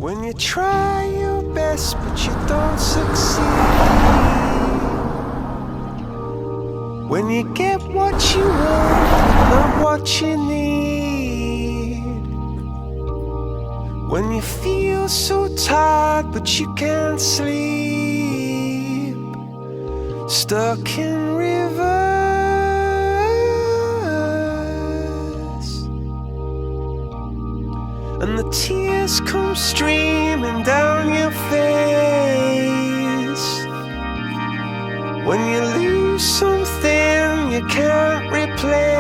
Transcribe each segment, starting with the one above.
When you try your best but you don't succeed, when you get what you want but not what you need, when you feel so tired but you can't sleep, stuck in reverse, and the tears come streaming down your face, when you lose something you can't replace,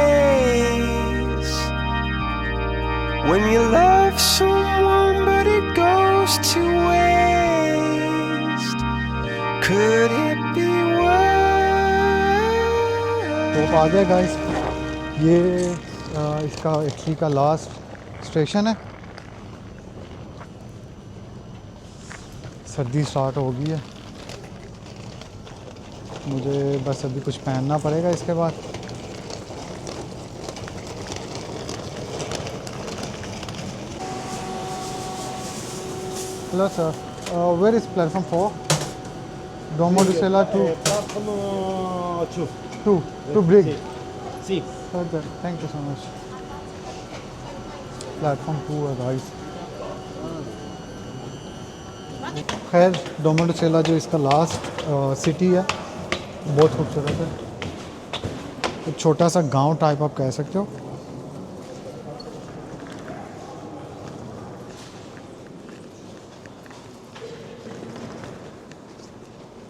when you love someone but it goes to waste, could it be worse? तो आ गए guys, ये इसका Italy का last station है। सर्दी start हो गई है, मुझे बस अभी कुछ पहनना पड़ेगा इसके बाद। Hello sir, where is platform 4? डोमो डिसेला टू ब्रिग। Sì. Thank you so much. Platform 2 है गाइस। खैर, डोमो डिसेला जो इसका लास्ट सिटी है, बहुत खूबसूरत है। एक छोटा सा गांव टाइप आप कह सकते हो।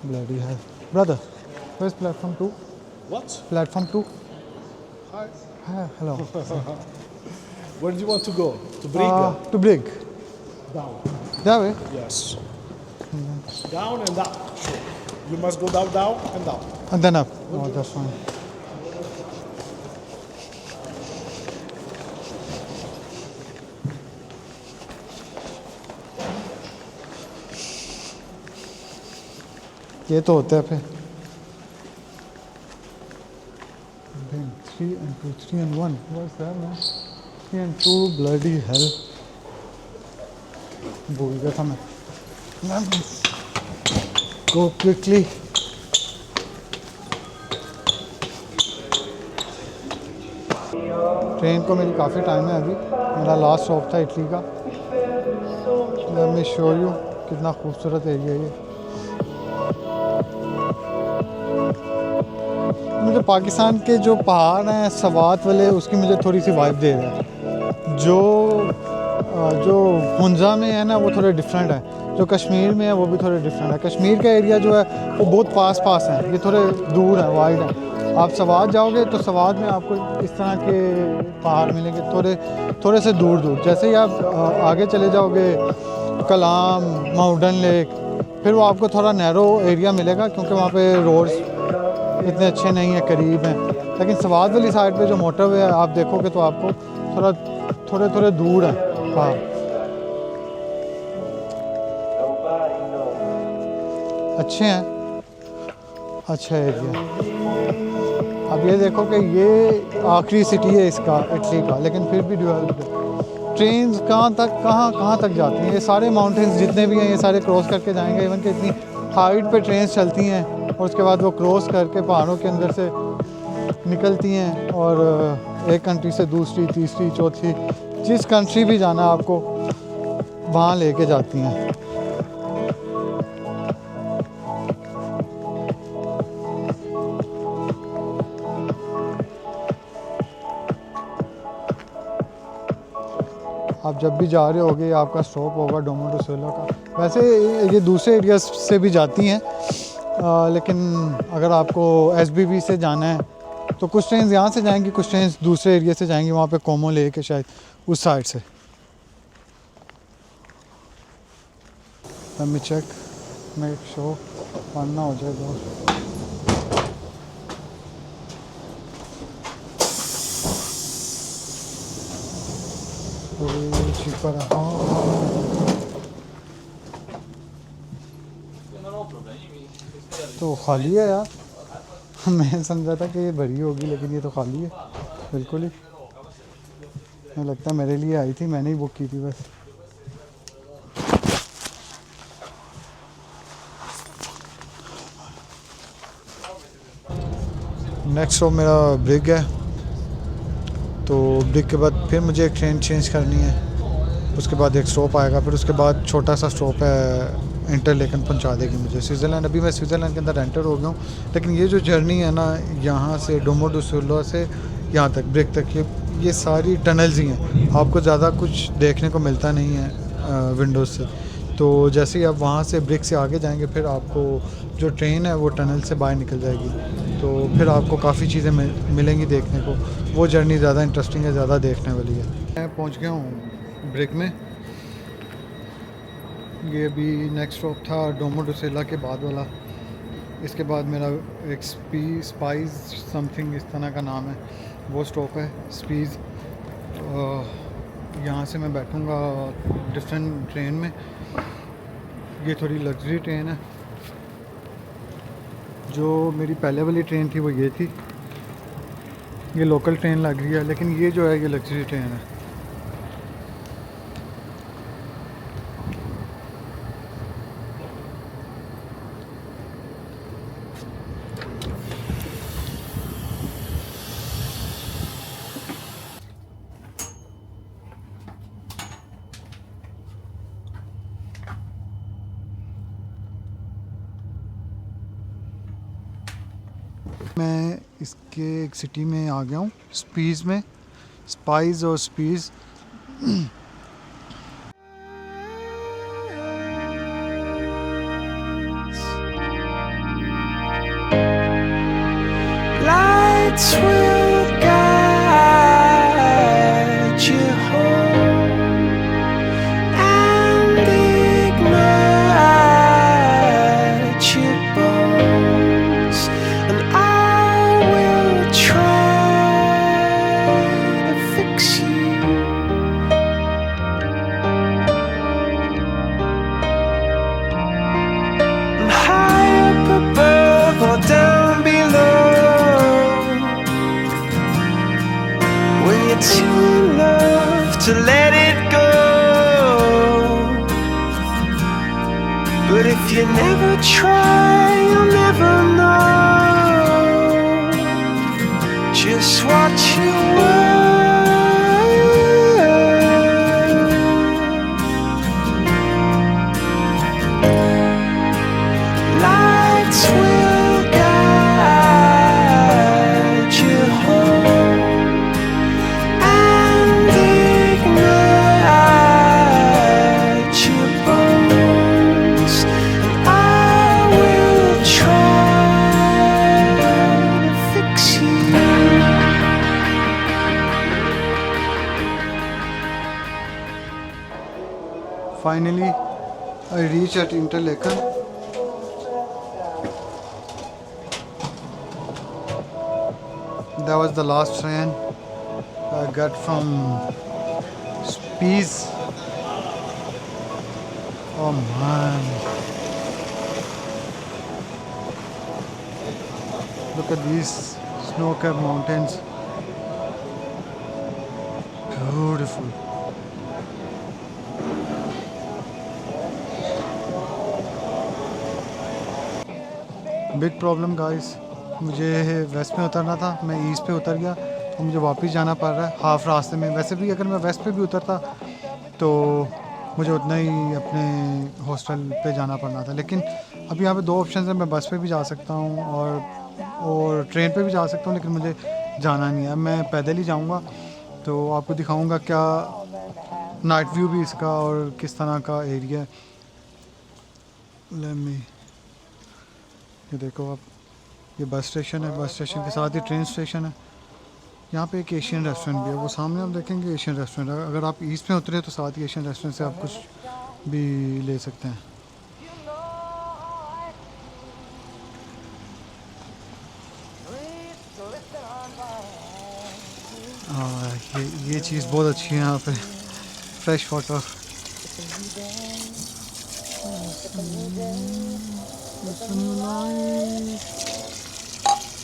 Bloody hell. Brother, where's platform 2? What? Platform 2? Hi. Hi, hello. Where do you want to go? To Briga? To Brig. Down. That way? Yes. Down and up. You must go down, down, and down. And then up. Oh, that's fine. ये तो होता है फिर 3 and 2, 3 and 1. What's that, man? 3 and 2, bloody hell. भूल गया था मैं। Go quickly. Train को मेरी काफ़ी टाइम है अभी। मेरा लास्ट स्टॉप था इटली का। Let me show you कितना खूबसूरत एरिया है ये। मुझे पाकिस्तान के जो पहाड़ हैं सवात वाले, उसकी मुझे थोड़ी सी वाइब दे रहा है। जो हुंजा में है ना, वो थोड़े डिफरेंट है। जो कश्मीर में है वो भी थोड़े डिफरेंट है। कश्मीर का एरिया जो है वो बहुत पास है, ये थोड़े दूर है, वाइड है। आप सवात जाओगे तो सवात में आपको इस तरह के पहाड़ मिलेंगे, थोड़े से दूर। जैसे ही आप आगे चले जाओगे कलाम, माउंटेन लेक, फिर वो आपको थोड़ा नैरो एरिया मिलेगा, क्योंकि वहाँ पे रोड्स इतने अच्छे नहीं हैं, करीब हैं। लेकिन सवात वाली साइड पे जो मोटरवे है आप देखोगे तो आपको थोड़े दूर है। हाँ, अच्छे हैं, अच्छा एरिया। अब ये देखो कि ये आखिरी सिटी है इसका, इटली का, लेकिन फिर भी डेवलप्ड है। ट्रेन्स कहाँ तक जाती हैं? ये सारे माउंटेन्स जितने भी हैं ये सारे क्रॉस करके जाएंगे। इवन कि इतनी हाइट पे ट्रेन्स चलती हैं और उसके बाद वो क्रॉस करके पहाड़ों के अंदर से निकलती हैं और एक कंट्री से दूसरी, तीसरी, चौथी, जिस कंट्री भी जाना आपको वहाँ लेके जाती हैं। आप जब भी जा रहे होगे आपका स्टॉप होगा डोमो डिसेला का। वैसे ये दूसरे एरिया से भी जाती हैं, लेकिन अगर आपको एसबीबी से जाना है तो कुछ ट्रेन यहाँ से जाएंगी, कुछ ट्रेन दूसरे एरिया से जाएंगी, वहाँ पे कोमो लेके शायद उस साइड से। मैं चेक मेक श्योर पढ़ना हो जाए बहुत। cheaper. तो खाली है यार, मैं समझा था कि ये भरी होगी, लेकिन ये तो खाली है बिल्कुल ही। मुझे लगता है मेरे लिए आई थी, मैंने ही बुक की थी बस। नेक्स्ट स्टॉप मेरा ब्रिग है, तो ब्रिग के बाद फिर मुझे एक ट्रेन चेंज करनी है, उसके बाद एक स्टॉप आएगा, फिर उसके बाद छोटा सा स्टॉप है इंटरलेकन पहुंचा देगी मुझे स्विट्ज़रलैंड। अभी मैं स्विट्ज़रलैंड के अंदर एंटर हो गया हूँ, लेकिन ये जो जर्नी है ना यहाँ से डोमोडुसुलो से यहाँ तक ब्रिग तक, ये सारी टनल्स ही हैं, आपको ज़्यादा कुछ देखने को मिलता नहीं है विंडोज़ से। तो जैसे ही आप वहाँ से ब्रिग से आगे जाएंगे फिर आपको जो ट्रेन है वो टनल से बाहर निकल जाएगी, तो फिर आपको काफ़ी चीज़ें मिलेंगी देखने को। वो जर्नी ज़्यादा इंटरेस्टिंग है, ज़्यादा देखने वाली है। मैं पहुँच गया हूँ ब्रिग में। ये अभी नेक्स्ट स्टॉप था डोमोडुसेला के बाद वाला, इसके बाद मेरा एक स्पाइस समथिंग इस तरह का नाम है वो स्टॉप है स्पीज़। यहाँ से मैं बैठूँगा डिफरेंट ट्रेन में। ये थोड़ी लग्जरी ट्रेन है, जो मेरी पहले वाली ट्रेन थी वो ये थी, ये लोकल ट्रेन लग रही है, लेकिन ये जो है ये लग्जरी ट्रेन है। मैं इसके एक सिटी में आ गया हूँ स्पीज़ में, स्पाइस और स्पीज़। Lights will guide you home and ignite your bones, and I will try to fix you. And high up above or down below, when you're too in love to let it go. But if you never try, you'll never know just what you were. Lights will guide you home and ignite your bones, and I will try to fix you. Finally, I reach at Interlaken. That was the last train I got from Spies. Oh man. Look at these snow-capped mountains. Beautiful. Big problem guys, मुझे waste में उतरना था, मैं east पे उतर गया तो मुझे वापस जाना पड़ रहा है हाफ रास्ते में। वैसे भी अगर मैं वेस्ट पे भी उतरता तो मुझे उतना ही अपने हॉस्टल पे जाना पड़ना था, लेकिन अभी यहाँ पे दो ऑप्शन है, मैं बस पे भी जा सकता हूँ और ट्रेन पे भी जा सकता हूँ, लेकिन मुझे जाना नहीं है, मैं पैदल ही जाऊँगा। तो आपको दिखाऊँगा क्या नाइट व्यू भी इसका और किस तरह का एरिया है। लेट मी, ये देखो आप, ये बस स्टेशन है, बस स्टेशन के साथ ही ट्रेन स्टेशन है। यहाँ पे एक एशियन रेस्टोरेंट भी है, वो सामने आप देखेंगे एशियन रेस्टोरेंट है। अगर आप ईस्ट में उतरे तो साथ ही एशियन रेस्टोरेंट से आप कुछ भी ले सकते हैं। ये चीज़ बहुत अच्छी है यहाँ पे, fresh water.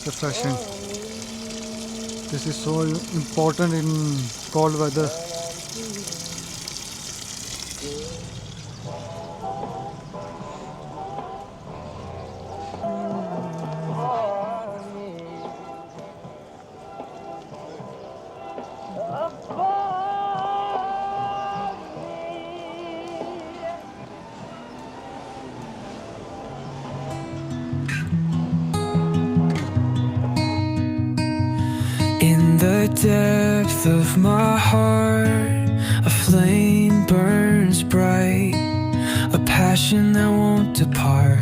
Refreshing. This is so important in cold weather. depth of my heart, a flame burns bright, a passion that won't depart,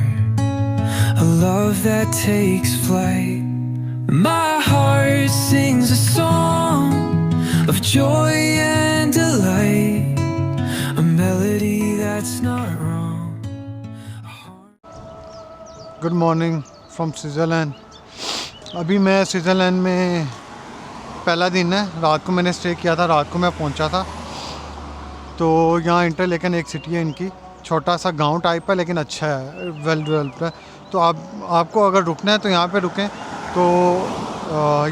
a love that takes flight. My heart sings a song of joy and delight, a melody that's not wrong. Good morning from Switzerland. अभी मैं Switzerland में पहला दिन है, रात को मैंने stay किया था, रात को मैं पहुंचा था। तो यहाँ इंटरलेकन एक सिटी है इनकी, छोटा सा गांव टाइप है लेकिन अच्छा है, वेल डेवलप्ड है। तो आपको अगर रुकना है तो यहाँ पे रुकें। तो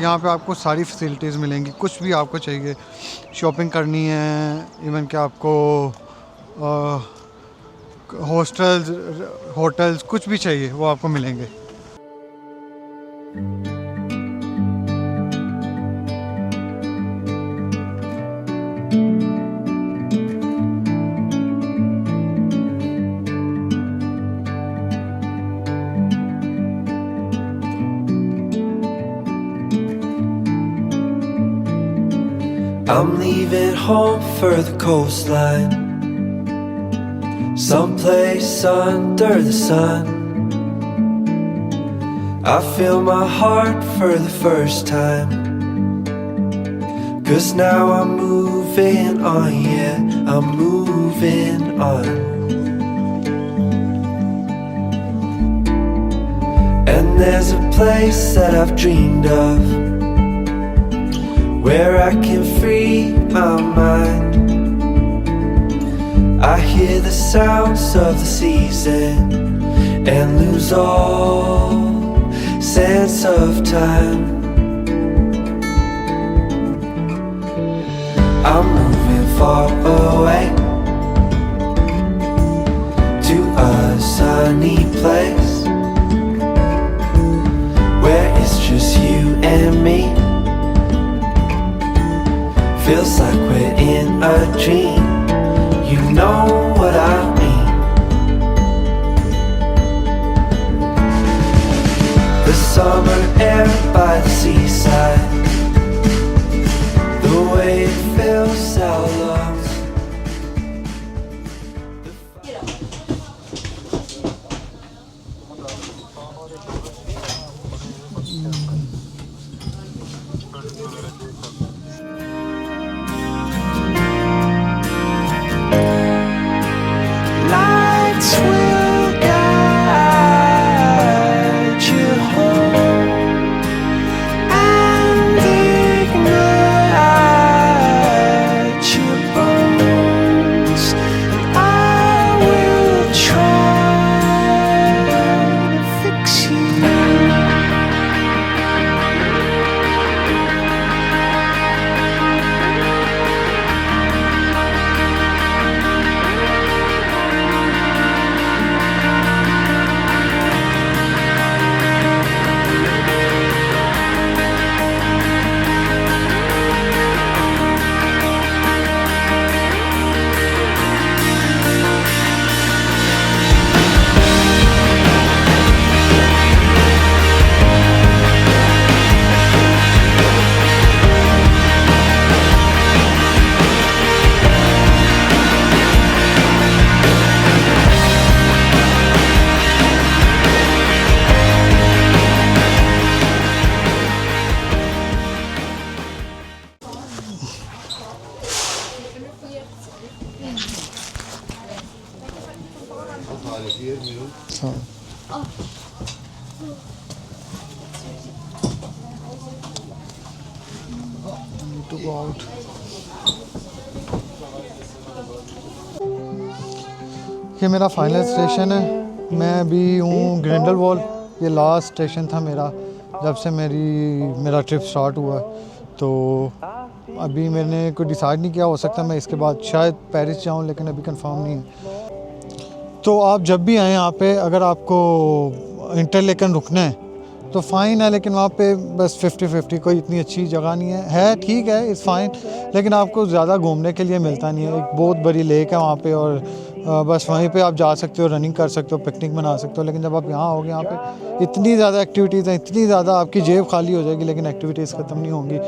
यहाँ पे आपको सारी फैसिलिटीज़ मिलेंगी, कुछ भी आपको चाहिए, शॉपिंग करनी है, इवन कि आपको होटल्स कुछ भी चाहिए वो आपको मिलेंगे। I'm leaving home for the coastline, someplace under the sun. I feel my heart for the first time, 'cause now I'm moving on, yeah, I'm moving on. And there's a place that I've dreamed of, where I can free my mind. I hear the sounds of the season and lose all sense of time. I'm moving far away to a sunny place where it's just you and me. Feels like we're in a dream, you know what I mean. The summer air by the seaside, the way it fills our lungs. Lights will guide you home and ignite your bones, and I will try to fix you. To go out. ये मेरा final station है, मैं अभी हूँ ग्रिंडलवाल। ये last station था मेरा जब से मेरा ट्रिप स्टार्ट हुआ। तो अभी मैंने कोई डिसाइड नहीं किया, हो सकता मैं इसके बाद शायद पेरिस जाऊँ, लेकिन अभी कंफर्म नहीं है। तो आप जब भी आएँ यहाँ पे, अगर आपको इंटरलेकन रुकना है तो फ़ाइन है, लेकिन वहाँ पे बस 50-50, कोई इतनी अच्छी जगह नहीं है ठीक है, इट्स फ़ाइन, लेकिन आपको ज़्यादा घूमने के लिए मिलता नहीं है। एक बहुत बड़ी लेक है वहाँ पे और बस वहीं पे आप जा सकते हो, रनिंग कर सकते हो, पिकनिक मना सकते हो। लेकिन जब आप यहाँ आओगे, यहाँ पे इतनी ज़्यादा एक्टिविटीज़ हैं, इतनी ज़्यादा, आपकी जेब खाली हो जाएगी लेकिन एक्टिविटीज़ ख़त्म नहीं होंगी।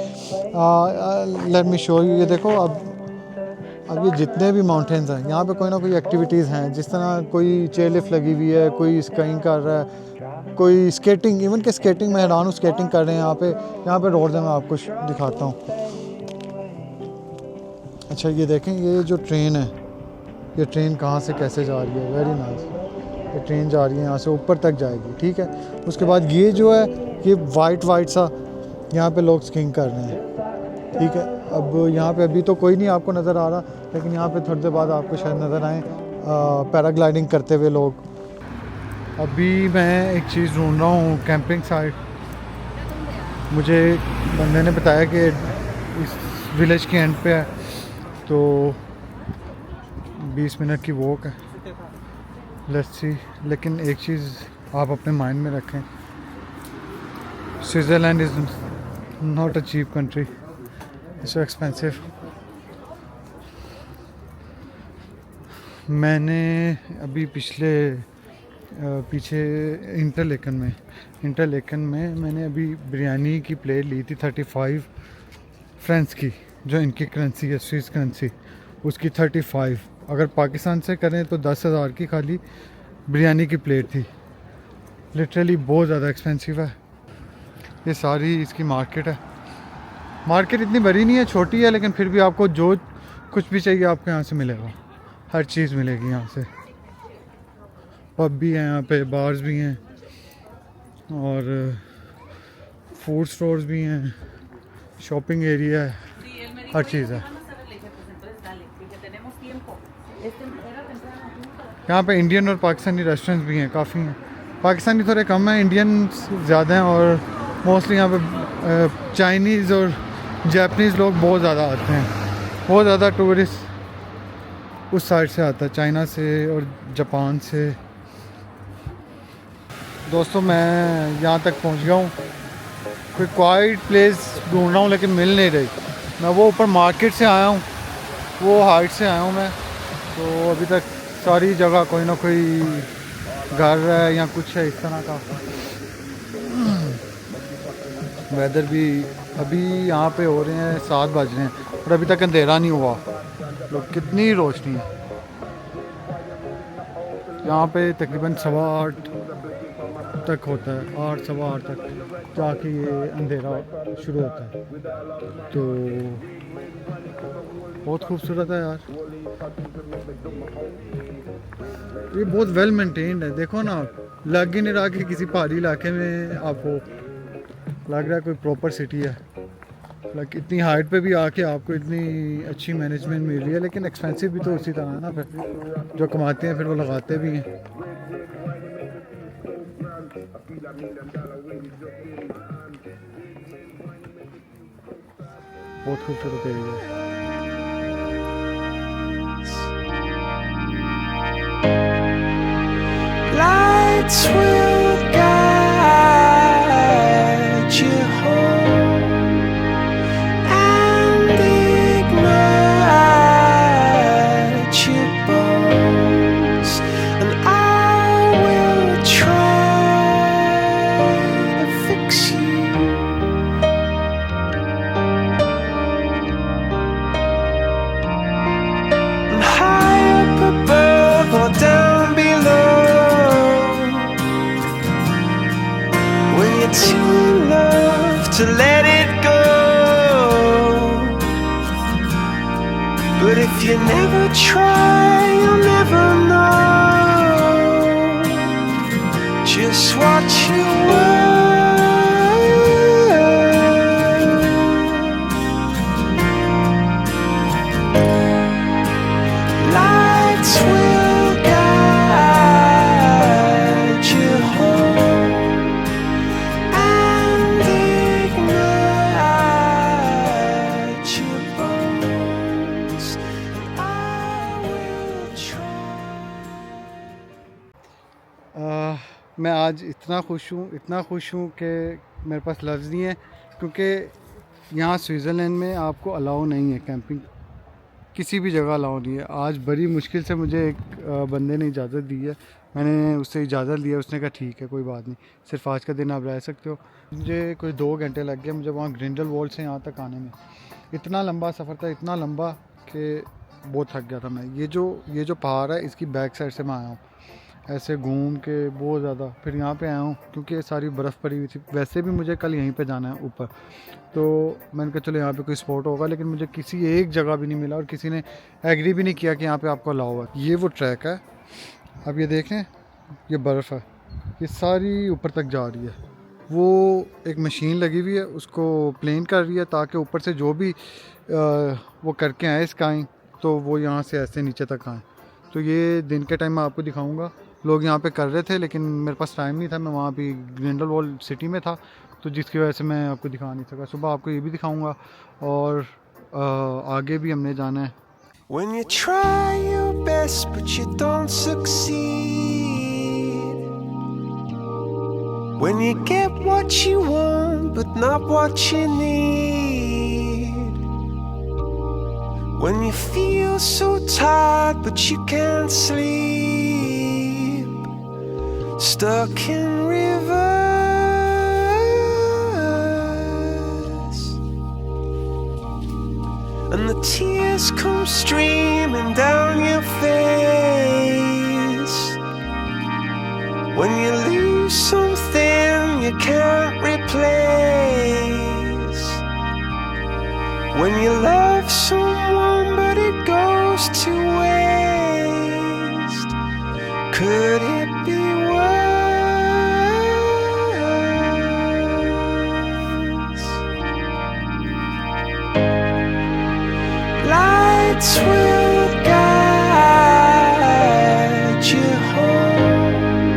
लेट मी शो यू, ये देखो अब ये जितने भी माउंटेन्स हैं यहाँ पे कोई ना कोई एक्टिविटीज़ हैं। जिस तरह कोई चेयर लिफ्ट लगी हुई है, कोई स्काइंग कर रहा है, कोई स्केटिंग, इवन के स्केटिंग में हैरान हूँ, स्केटिंग कर रहे हैं यहाँ पे रोड में। मैं आपको दिखाता हूँ। अच्छा ये देखें, ये जो ट्रेन है, ये ट्रेन कहाँ से कैसे जा रही है, वेरी नाइस। ये ट्रेन जा रही है यहाँ से ऊपर तक जाएगी, ठीक है। उसके बाद ये जो है, ये वाइट सा यहाँ पे लोग स्कीइंग कर रहे हैं, ठीक है। अब यहाँ पे अभी तो कोई नहीं आपको नज़र आ रहा, लेकिन यहाँ पे थोड़ी देर बाद आपको शायद नज़र आए पैराग्लाइडिंग करते हुए लोग। अभी मैं एक चीज़ ढूंढ रहा हूँ, कैंपिंग साइट। मुझे बंदे ने बताया कि इस विलेज के एंड पे है, तो 20 मिनट की वॉक है, लेट्स सी। लेकिन एक चीज़ आप अपने माइंड में रखें, Switzerland is not a cheap country, it's so expensive. मैंने अभी पीछे इंटरलेकन में मैंने अभी बिरयानी की प्लेट ली थी 35 फ्रेंच की, जो इनकी करेंसी है, स्विस करेंसी, उसकी 35। अगर पाकिस्तान से करें तो 10,000 की खाली बिरयानी की प्लेट थी। लिटरली बहुत ज़्यादा एक्सपेंसिव है। ये सारी इसकी मार्केट है। मार्केट इतनी बड़ी नहीं है, छोटी है, लेकिन फिर भी आपको जो कुछ भी चाहिए आपको यहाँ से मिलेगा, हर चीज़ मिलेगी यहाँ से। पब भी हैं यहाँ पे, बार्स भी हैं, और फूड स्टोर्स भी हैं, शॉपिंग एरिया है, हर चीज़ है। यहाँ पे इंडियन और पाकिस्तानी रेस्टोरेंट्स भी हैं, काफ़ी हैं। पाकिस्तानी थोड़े कम हैं, इंडियन ज़्यादा हैं, और मोस्टली यहाँ पे चाइनीज़ और जापानीज़ लोग बहुत ज़्यादा आते हैं। बहुत ज़्यादा टूरिस्ट उस साइड से आता है, चाइना से और जापान से। दोस्तों मैं यहाँ तक पहुँच गया हूँ, कोई क्वाइट प्लेस ढूंढ रहा हूँ लेकिन मिल नहीं रही। मैं वो ऊपर मार्केट से आया हूँ, वो हाइट से आया हूँ मैं, तो अभी तक सारी जगह कोई ना कोई घर है या कुछ है इस तरह का। वेदर भी अभी यहाँ पे हो रहे हैं 7 बज रहे हैं और अभी तक अंधेरा नहीं हुआ। लोग कितनी रोशनी है यहाँ पे, तकरीबन 8:15 तक होता है, 8 सवा 8 तक जाके ये अंधेरा शुरू होता है। तो बहुत खूबसूरत है यार, ये बहुत वेल मेंटेन्ड है। देखो ना, लग ही नहीं रहा कि किसी पहाड़ी इलाके में आपको लग रहा है कोई प्रॉपर सिटी है। लाइक इतनी हाइट पे भी आके आपको इतनी अच्छी मैनेजमेंट मिल रही है, लेकिन एक्सपेंसिव भी तो उसी तरह है ना। फिर जो कमाते हैं फिर वो लगाते भी हैं। बहुत खूबसूरत एरिया है। Lights will guide you home and ignite your bones, and I will try to fix you. I'm high up above or down below, when you're too in love to let it go. But if you never try, you'll never know just what you were. Lights will guide you home and ignite your bones, and I will try. मैं आज इतना खुश हूँ कि मेरे पास लफ्ज़ नहीं है, क्योंकि यहाँ स्विट्ज़रलैंड में आपको अलाउ नहीं है कैंपिंग किसी भी जगह अलाउ नहीं है। आज बड़ी मुश्किल से मुझे एक बंदे ने इजाज़त दी है, मैंने उससे इजाज़त लिया, उसने कहा ठीक है कोई बात नहीं, सिर्फ आज का दिन आप रह सकते हो। मुझे कोई 2 घंटे लग गए मुझे वहाँ ग्रिंडलवाल्ड से यहाँ तक आने में। इतना लंबा सफ़र था, इतना लंबा कि बहुत थक गया था मैं। ये जो पहाड़ है इसकी बैक साइड से मैं आया हूँ ऐसे घूम के बहुत ज़्यादा, फिर यहाँ पे आया हूँ क्योंकि ये सारी बर्फ़ पड़ी हुई थी। वैसे भी मुझे कल यहीं पे जाना है ऊपर, तो मैंने कहा चलो यहाँ पे कोई स्पॉट होगा, लेकिन मुझे किसी एक जगह भी नहीं मिला और किसी ने एग्री भी नहीं किया कि यहाँ पे आपको अलाउ है। ये वो ट्रैक है, अब ये देखें, ये बर्फ़ है, ये सारी ऊपर तक जा रही है। वो एक मशीन लगी हुई है उसको प्लेन कर रही है ताकि ऊपर से जो भी वो करके आए स्काइंग, तो वो यहाँ से ऐसे नीचे तक आए। तो ये दिन के टाइम मैं आपको दिखाऊंगा। लोग यहाँ पे कर रहे थे लेकिन मेरे पास टाइम नहीं था, मैं वहाँ पे ग्रिंडलवाल्ड सिटी में था, तो जिसकी वजह से मैं आपको दिखा नहीं सका। सुबह आपको ये भी दिखाऊंगा और आगे भी हमने जाना है। When you try your best but you don't succeed, when you get what you want but not what you need, when you feel so tired but you can't sleep, stuck in rivers, and the tears come streaming down your face, when you lose something you can't replace, when you love someone but it goes to waste, could it be worse? Lights will guide you home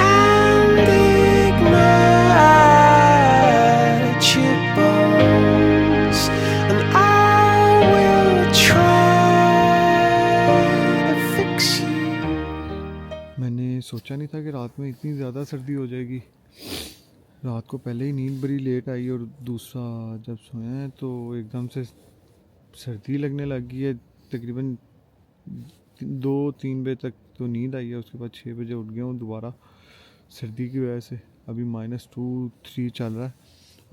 and ignite your bones, and I will try to fix you. मैंने सोचा नहीं था कि रात में इतनी ज़्यादा सर्दी हो जाएगी। रात को पहले ही नींद बड़ी लेट आई और दूसरा जब सोए हैं तो एकदम से सर्दी लगने लग गई है। तकरीबन 2-3 बजे तक तो नींद आई है, उसके बाद 6 बजे उठ गया हूँ दोबारा सर्दी की वजह से। अभी -2-3 चल रहा है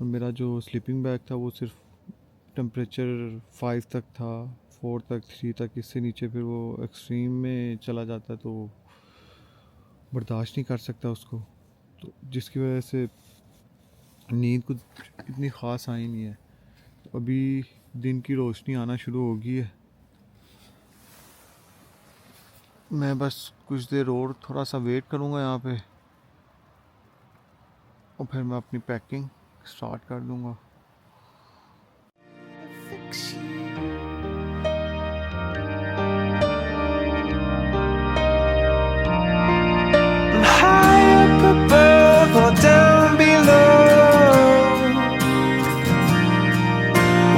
और मेरा जो स्लीपिंग बैग था वो सिर्फ टेम्परेचर 5 तक था, 4 तक, 3 तक, इससे नीचे फिर वो एक्सट्रीम में चला जाता है तो बर्दाश्त नहीं कर सकता उसको, तो जिसकी वजह से नींद कुछ इतनी ख़ास आई नहीं है। तो अभी दिन की रोशनी आना शुरू हो गई है। मैं बस कुछ देर और थोड़ा सा वेट करूँगा यहाँ पे और फिर मैं अपनी पैकिंग स्टार्ट कर दूँगा। Fix you. I'm high up above or down below,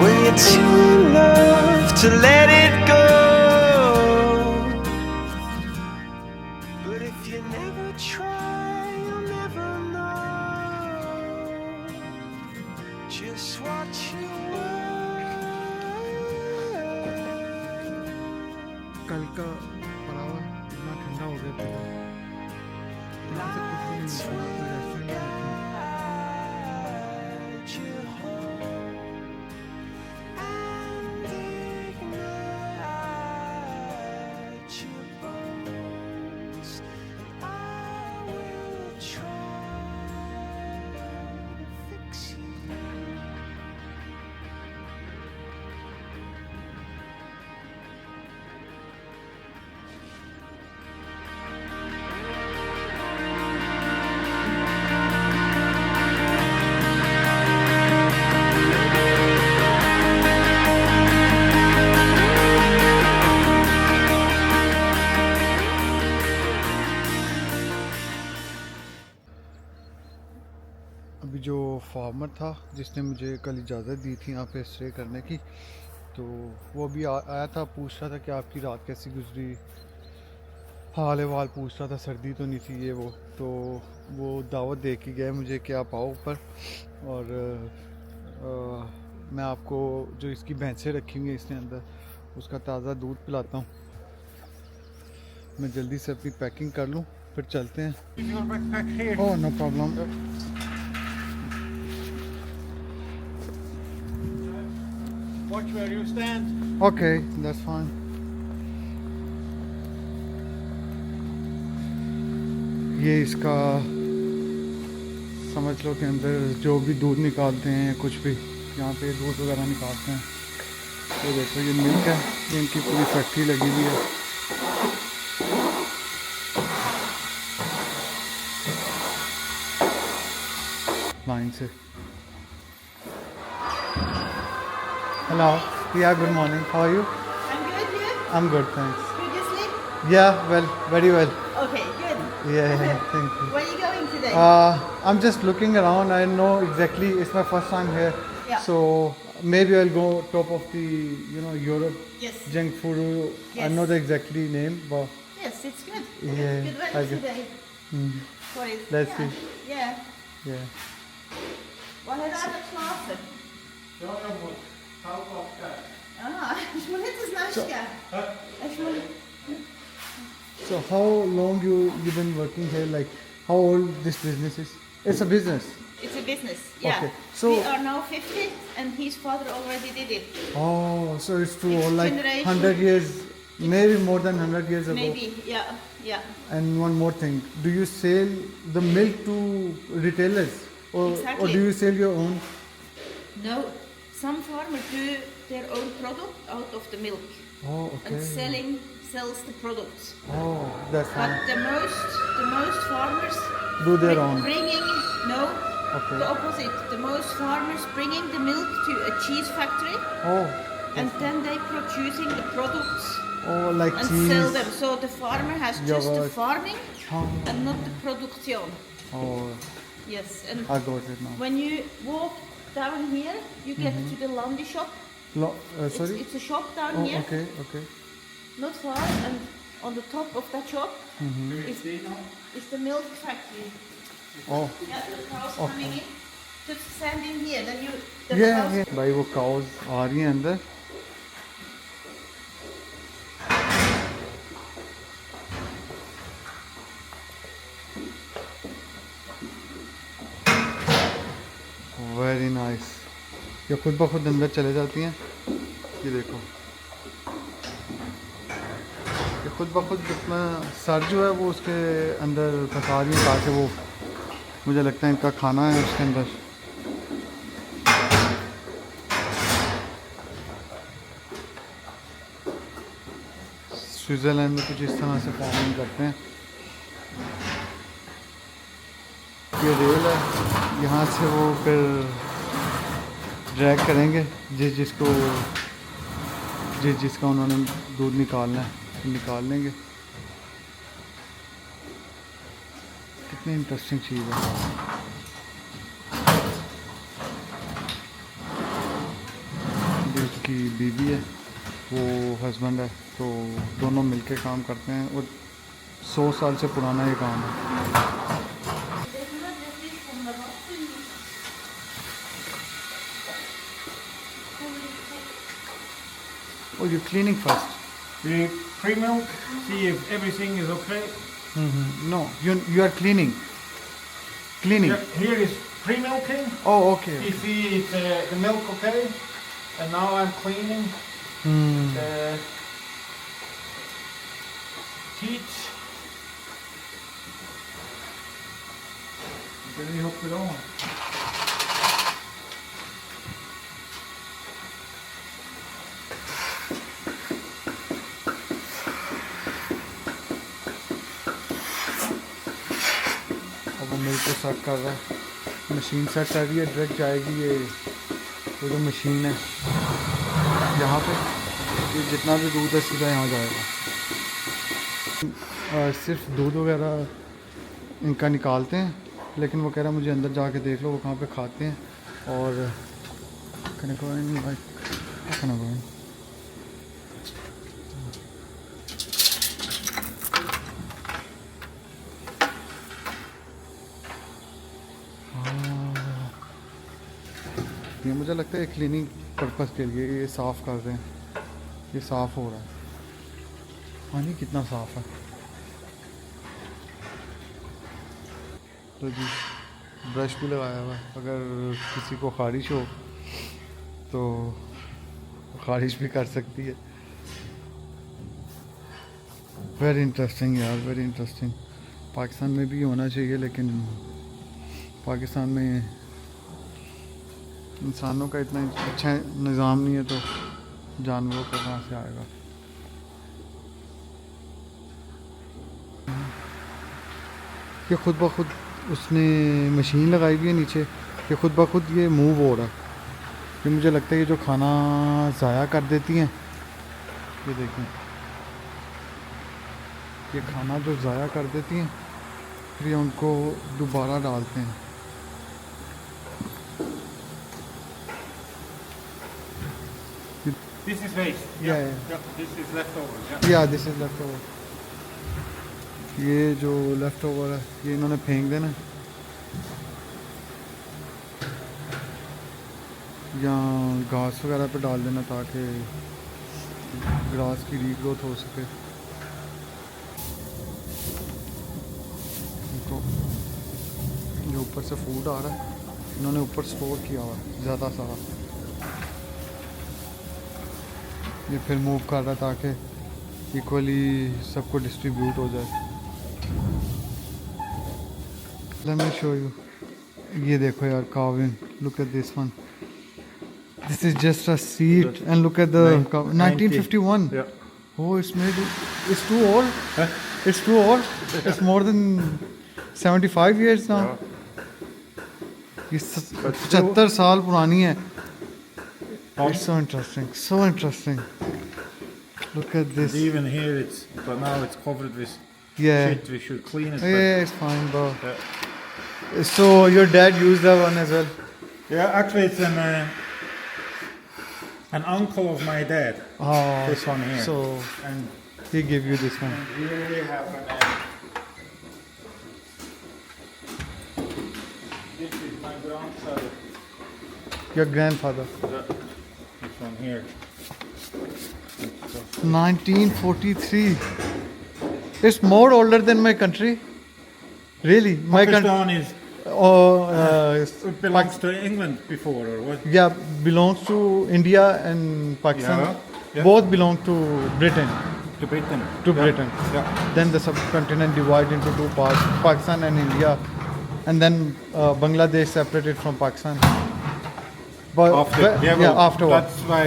when you're too in love to let it go. But if you never try, you'll never know just what you कल का परावा इतना ठंडा हो गया था, यहाँ से कुछ भी नहीं मिलता, ना कोई रेस्टोरेंट में बैठूं। अभी जो फार्मर था जिसने मुझे कल इजाज़त दी थी यहाँ पे स्टे करने की, तो वो अभी आया था, पूछ रहा था कि आपकी रात कैसी गुजरी, हाल अहवाल पूछ रहा था, सर्दी तो नहीं थी ये वो। तो वो दावत दे के गए मुझे कि आप आओ ऊपर और मैं आपको जो इसकी भैंसें रखी हुई हैं इसके अंदर उसका ताज़ा दूध पिलाता हूँ। मैं जल्दी से अपनी पैकिंग कर लूँ, फिर चलते हैं। Oh no problem. Watch where you stand. Okay that's fine. ये इसका समझ लो कि अंदर जो भी दूध निकालते हैं, कुछ भी यहाँ पे दूध वगैरह निकालते हैं। ये देखो ये मिल्क है, ये इनकी पूरी फैक्ट्री लगी हुई है। लाइन से। Hello, yeah good morning, how are you? I'm good, you? I am good thanks. Did you sleep? Yeah well, very well. Okay, good. Yeah, thank you. Where are you going today? I'm just looking around. I know exactly. It's my first time here, Yeah. so maybe I'll go top of the Europe Yes. junk food. I Yes. know the exactly name, but Yes, it's good. Yeah, Good I weather get- today. For it. Let's yeah. see. Yeah. yeah. Vad är det alla klaser? Ah, ich muss jetzt snaska. Ich muss... So how long you've been working here? Like how old this business is? It's a business. It's a business, yeah. Okay, so- we are now 50 and his father already did it. Oh, so it's too It's old, like generation. 100 years, maybe more than 100 years ago. Maybe, yeah, yeah. And one more thing, do you sell the milk to retailers, or Exactly. do you sell your own? No, some farmers do their own product out of the milk Oh, okay. and sells the products. Oh, that's But fine. the most farmers Do their own. bringing no, Okay. the opposite. The most farmers bringing the milk to a cheese factory Oh, and then they producing the products oh, like and cheese. sell them. So the farmer has just the Yogurt. farming Oh, and not the production. oh, Yes, and I got it now. when you walk down here, you get to the laundry shop. Sorry. It's a shop down Oh, here, okay, okay. not far, and on the top of that shop is the milk factory. Oh, Yeah, the cows coming in. Just stand in here, then you. The yeah, cows, yeah. भाई वो cows आ रही हैं अंदर. Very nice. ये खुद ब खुद अंदर चले जाती हैं. ये देखो. ये खुद ब खुद अपना सर जो है वो उसके अंदर फंसा रही है ताकि वो, मुझे लगता है इनका खाना है उसके अंदर. स्विट्ज़रलैंड में कुछ इस तरह से फार्मिंग करते हैं. ये रेल है, यहाँ से वो फिर ड्रैग करेंगे जिसका उन्होंने दूध निकालना है, फिर निकाल लेंगे. कितनी इंटरेस्टिंग चीज़ है. ये उसकी बीवी है, वो हस्बैंड है, तो दोनों मिलके काम करते हैं और 100 साल से पुराना ये काम है. Oh, you're cleaning first. We pre-milk, see if everything is okay. No, you are cleaning. Cleaning. Here is pre-milking. Oh, okay. You see it's the milk okay. And now I'm cleaning the teats. Really hope it on. अब वो milk को set कर रहा है. Machine set कर रही है, direct जाएगी ये जो मशीन है यहाँ पे. ये जितना भी दूध है सीधा यहाँ जाएगा. और सिर्फ दूध वगैरह इनका निकालते हैं, लेकिन वो कह रहा है मुझे अंदर जाके देख लो वो कहाँ पे खाते हैं. और can I go in? Like, how can I go in? ये मुझे लगता है क्लीनिंग पर्पस के लिए ये साफ़ कर रहे हैं. ये साफ़ हो रहा है, पानी कितना साफ़ है। तो जी ब्रश भी लगाया हुआ है, अगर किसी को ख़ारिश हो तो ख़ारिश भी कर सकती है। वेरी इंटरेस्टिंग यार, वेरी इंटरेस्टिंग। पाकिस्तान में भी होना चाहिए, लेकिन पाकिस्तान में इंसानों का इतना अच्छा निज़ाम नहीं है, तो जानवरों का कहाँ से आएगा। ये खुद ब खुद उसने मशीन लगाई हुई है नीचे, ये खुद ब खुद ये मूव हो रहा है। ये मुझे लगता है ये जो खाना ज़ाया कर देती हैं, ये देखें, ये खाना जो ज़ाया कर देती हैं फिर ये उनको दोबारा डालते हैं। This is waste. Yeah, This is leftover. या दिस इज़ लेफ्ट ओवर। ये जो लेफ्ट ओवर है ये इन्होंने फेंक देना है, या घास वगैरह पे डाल देना ताकि ग्रास की रीग्रोथ हो सके। तो जो ऊपर से फूड आ रहा है इन्होंने ऊपर स्टोर किया हुआ है ज़्यादा सारा, ये फिर मूव कर रहा है ताकि इक्वली सबको डिस्ट्रीब्यूट हो जाए। Let me show you. ये देखो यार carving. Look at this one. This is just a seat, and look at the 1951. Yeah. Oh, it's made. It's too old. It's too old. It's more than 75 years now. ये 75 साल पुरानी है. It's so interesting. So interesting. Look at this. Even here, but now it's covered with Yeah. shit. We should clean it. Yeah, it's fine, bro. Yeah. So your dad used that one as well. Yeah, actually, it's an uncle of my dad. Oh, This one here. so And he gave you this one. here we have this is my grandfather. Your grandfather. This one here. 1943. It's more older than my country. Really, my country. Pakistan is it belongs to England before, or what? Yeah, belongs to India and Pakistan. Yeah, yeah. Both belong to Britain. To Britain. To Yeah, Britain. Yeah. Then the subcontinent divided into two parts, Pakistan and India, and then Bangladesh separated from Pakistan. But afterward. That's why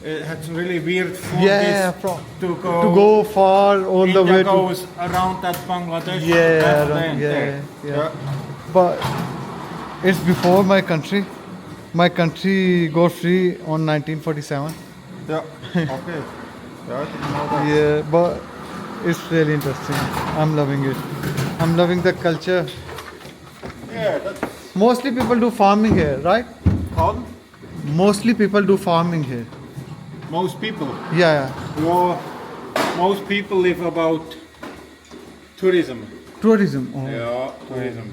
it's really weird for Yeah, this from to go. to go far all the India way to. goes around that Bangladesh. Yeah, that around- land yeah, there. yeah. But it's before my country. My country got free on 1947. Yeah. Okay. Yeah, I didn't know that. Yeah, but it's really interesting. I'm loving it. I'm loving the culture. Yeah, that's Mostly people do farming here, right? pardon? Mostly people do farming here. Most people. Yeah, Well, most people live about tourism. tourism. Oh. Yeah, tourism.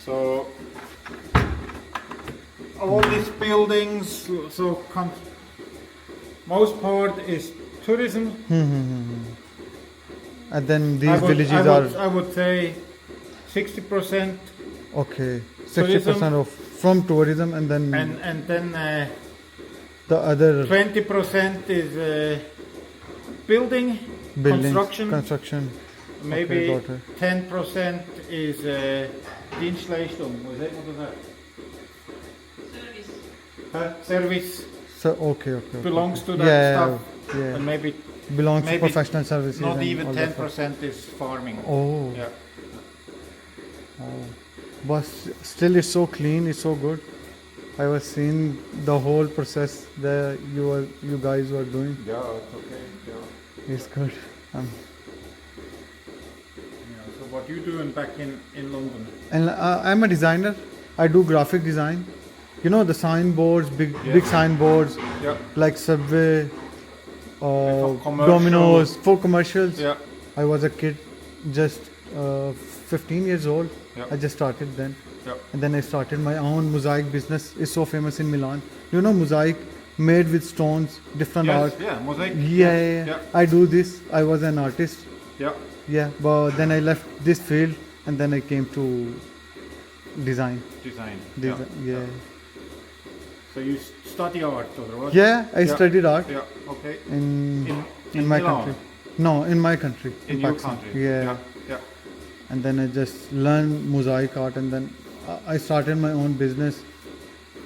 So all these buildings, most part is tourism. And then these I would, villages I would, are I would say 60%, okay. tourism. 60% of from tourism, and then and then the other 20% is building, buildings, construction. Maybe Okay, got it. 10% is Dienstleistung. Was it? What was that? Service so okay. belongs to that Yeah, stuff, yeah. and maybe Belongs to maybe professional services. not and even all that stuff. 10% is farming. Oh, Yeah. but still it's so clean, it's so good. I was seeing the whole process that you guys were doing. Yeah, it's okay. Yeah. It's good. Yeah. So what you doing back in London? And I'm a designer. I do graphic design. You know the signboards, big signboards Yeah. like Subway, For commercial. Domino's, for commercials. Yeah. I was a kid, just 15 years old. Yeah. I just started then. Yeah. And then I started my own mosaic business. It's so famous in Milan. Do you know mosaic? made with stones, different Yes, art. yeah, mosaic. Yeah. I do this. I was an artist. Yeah. Yeah, but then I left this field and then I came to design. Design. Yeah. So you study art, otherwise? Yeah, I studied art Yeah. Okay. in in my Milan? country. No, in my country. In your Pakistan. country. Yeah. Yeah. And then I just learned mosaic art and then I started my own business.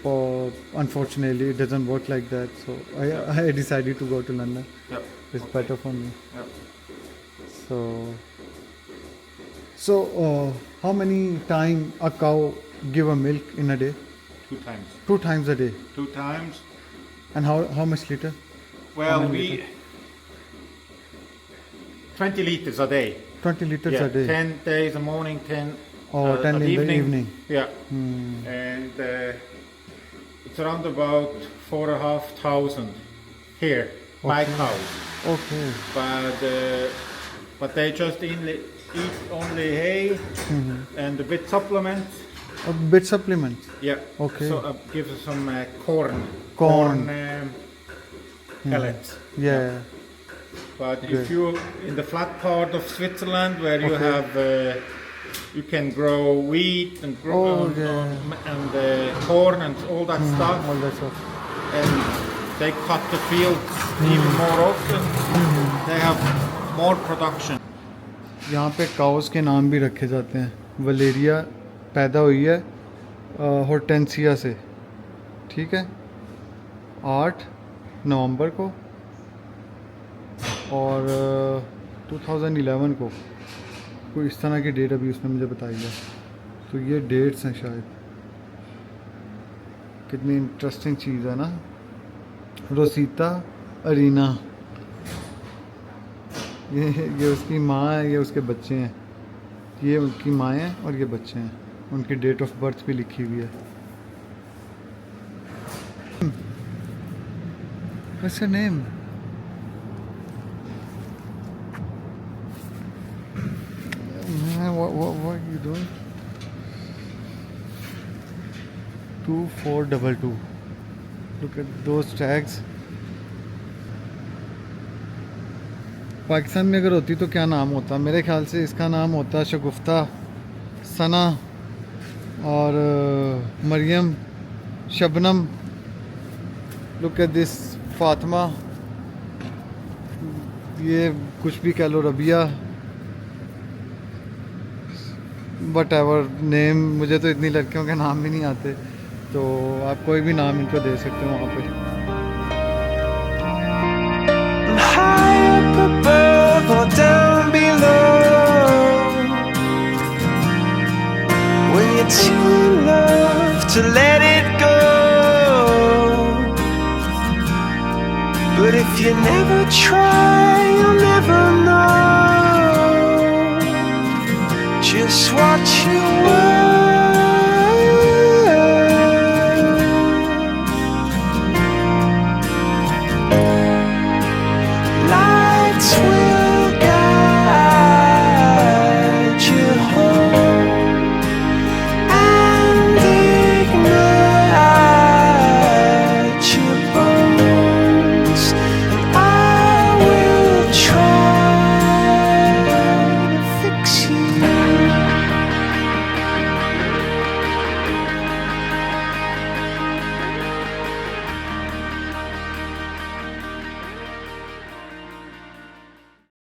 But unfortunately, it doesn't work like that. So I decided to go to London. Yeah. It's better for me. Yeah. So how many time a cow give a milk in a day? 2 times. 2 times a day. 2 times. And how much liter? Well, many we 20 liters a day. 20 liters Yeah, a day. 10 days in the morning, 10 Or 10 at in the evening. Yeah. Hmm. And it's around about 4,500 here, my cows. Okay. But they just eat only hay and a bit supplements. A bit supplement. Yeah. Okay. So gives us some corn. Corn. Pellets. Yeah. But Good. if you in the flat part of Switzerland where you Okay. have you can grow wheat and grow Oh, yeah. and corn and all that stuff, All that stuff. and they cut the fields even more often. They have more production. यहाँ पे cows के नाम भी रखे जाते हैं. वलेरिया पैदा हुई है हॉर्टेंसिया से. ठीक है. 8 नवंबर को और 2011 को कोई इस तरह की डेट अभी उसने मुझे बताई है. तो ये डेट्स हैं शायद. कितनी इंटरेस्टिंग चीज़ है ना. रोसीता अरीना. ये उसकी माँ है, ये उसके बच्चे हैं. ये उनकी माँ है और ये बच्चे हैं. उनकी डेट ऑफ बर्थ भी लिखी हुई है. What's her name? What are you doing? 2422. Look at those tags. Pakistan में अगर होती तो क्या नाम होता? मेरे ख्याल से इसका नाम होता शगुफ्ता, सना और Mariam, Shabnam. Look at this, Fatima. ये कुछ भी कह लो, रबिया, बट एवर नेम. मुझे तो इतनी लड़कियों के नाम भी नहीं आते, तो आप कोई भी नाम इनको दे सकते हो वहाँ पे. High up above or down below, when you're too in love to let it go. But if you never try, you'll never know just what you